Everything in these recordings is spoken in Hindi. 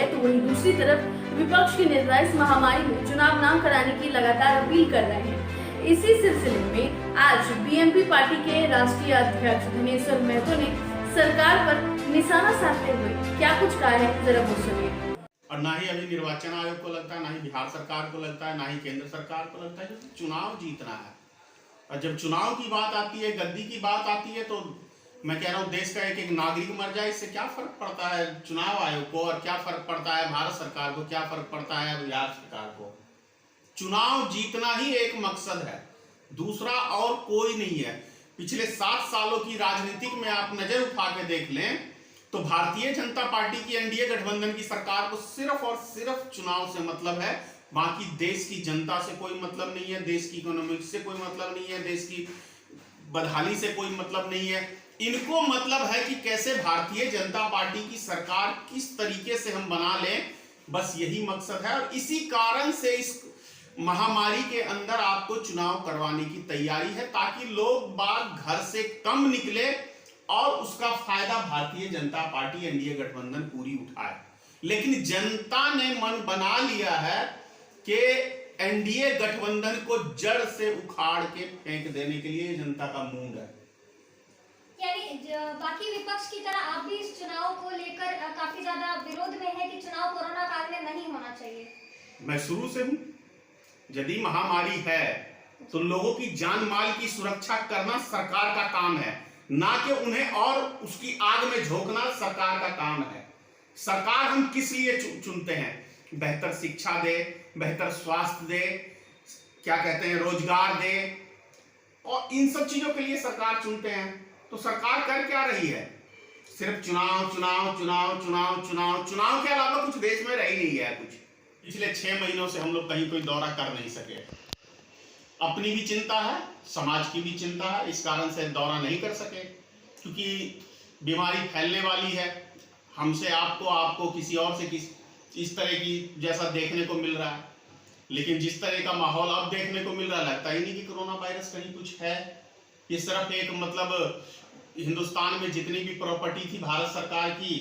है, तो वहीं दूसरी तरफ विपक्ष के नेता इस महामारी में चुनाव न कराने की लगातार अपील कर रहे हैं। इसी सिलसिले में आज बीएमपी पार्टी के राष्ट्रीय अध्यक्ष धनेश्वर महतो ने सरकार पर निशाना साधते हुए क्या कुछ कहा है, जरा वो सुनिए। और ना ही अभी निर्वाचन आयोग को लगता है, ना ही बिहार सरकार को लगता है, ना ही केंद्र सरकार को लगता है कि चुनाव जीतना है। और जब चुनाव की बात आती है, गद्दी की बात आती है, तो मैं कह रहा हूँ देश का एक एक नागरिक मर जाए, इससे क्या फर्क पड़ता है चुनाव आयोग को, और क्या फर्क पड़ता है भारत सरकार को, क्या फर्क पड़ता है बिहार सरकार को। चुनाव जीतना ही एक मकसद है, दूसरा और कोई नहीं है। पिछले 7 सालों की राजनीतिक में आप नजर उठा के देख लें तो भारतीय जनता पार्टी की एनडीए गठबंधन की सरकार को सिर्फ और सिर्फ चुनाव से मतलब है, बाकी देश की जनता से कोई मतलब नहीं है, देश की इकोनॉमिक्स से कोई मतलब नहीं है, देश की बदहाली से कोई मतलब नहीं है। इनको मतलब है कि कैसे भारतीय जनता पार्टी की सरकार किस तरीके से हम बना लें, बस यही मकसद है। और इसी कारण से इस महामारी के अंदर आपको चुनाव करवाने की तैयारी है, ताकि लोग बाग घर से कम निकले और उसका फायदा भारतीय जनता पार्टी एनडीए गठबंधन पूरी उठाए। लेकिन जनता ने मन बना लिया है कि एनडीए गठबंधन को जड़ से उखाड़ के फेंक देने के लिए जनता का मूड है। यानी बाकी विपक्ष की तरह आप भी इस चुनाव को लेकर काफी ज्यादा विरोध में है कि चुनाव कोरोना काल में नहीं होना चाहिए। मैं शुरू से हूं, यदि महामारी है तो लोगों की जान माल की सुरक्षा करना सरकार का काम है, ना कि उन्हें और उसकी आग में झोंकना सरकार का काम है। सरकार हम किस लिए चुनते हैं? बेहतर शिक्षा दे, बेहतर स्वास्थ्य दे, क्या कहते हैं, रोजगार दे, और इन सब चीजों के लिए सरकार चुनते हैं। तो सरकार कर क्या रही है? सिर्फ चुनाव चुनाव चुनाव चुनाव चुनाव चुनाव के अलावा कुछ देश में रह ही नहीं है। कुछ पिछले 6 महीनों से हम लोग कहीं कोई दौरा कर नहीं सके। अपनी भी चिंता है, समाज की भी चिंता है, इस कारण से दौरा नहीं कर सके, क्योंकि बीमारी फैलने वाली है। हमसे आपको, आपको किसी और से इस तरह की जैसा देखने को मिल रहा है। लेकिन जिस तरह का माहौल अब देखने को मिल रहा, लगता ही नहीं कि कोरोना वायरस कहीं कुछ है। ये सिर्फ एक मतलब हिंदुस्तान में जितनी भी प्रॉपर्टी थी भारत सरकार की,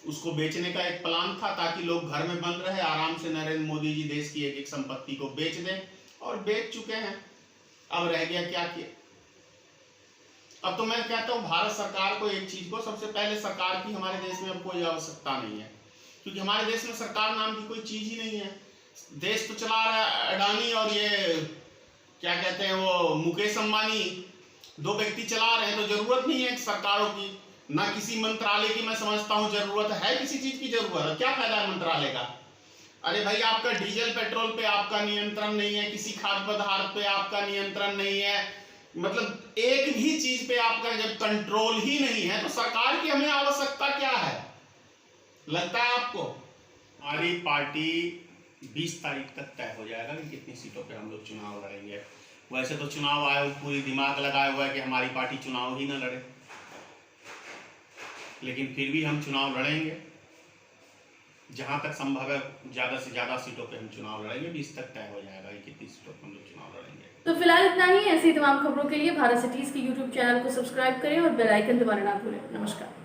उसको बेचने का एक प्लान था, ताकि लोग घर में बंद रहे, आराम से नरेंद्र मोदी जी देश की एक एक संपत्ति को बेच दें, और बेच चुके हैं। अब रह गया क्या किया? अब तो मैं कहता हूं भारत सरकार को एक चीज को, सबसे पहले सरकार की हमारे देश में अब कोई आवश्यकता नहीं है, क्योंकि हमारे देश में सरकार नाम की कोई चीज ही नहीं है। देश तो चला रहा है अडानी और ये क्या कहते हैं वो मुकेश अंबानी, 2 व्यक्ति चला रहे हैं। तो जरूरत नहीं है सरकारों की, ना किसी मंत्रालय की मैं समझता हूं जरूरत है। किसी चीज की जरूरत है? क्या फायदा है मंत्रालय का? अरे भाई, आपका डीजल पेट्रोल पे आपका नियंत्रण नहीं है, किसी खाद्य पदार्थ पे आपका नियंत्रण नहीं है, मतलब एक भी चीज पे आपका जब कंट्रोल ही नहीं है, तो सरकार की हमें आवश्यकता क्या है? लगता है आपको? हमारी पार्टी 20 तारीख तक तय हो जाएगा कि कितनी सीटों पे हम लोग चुनाव लड़ेंगे। वैसे तो चुनाव आयोग पूरी दिमाग लगाया हुआ है कि हमारी पार्टी चुनाव ही ना लड़े, लेकिन फिर भी हम चुनाव लड़ेंगे। जहां तक संभव है ज्यादा से ज्यादा सीटों पे हम चुनाव लड़ेंगे। 20 तक तय हो जाएगा कि कितनी सीटों पे हम लोग चुनाव लड़ेंगे। तो फिलहाल इतना ही। ऐसी तमाम खबरों के लिए भारत सिटीज के यूट्यूब चैनल को सब्सक्राइब करें और बेल आइकन दबाना ना भूलें। नमस्कार।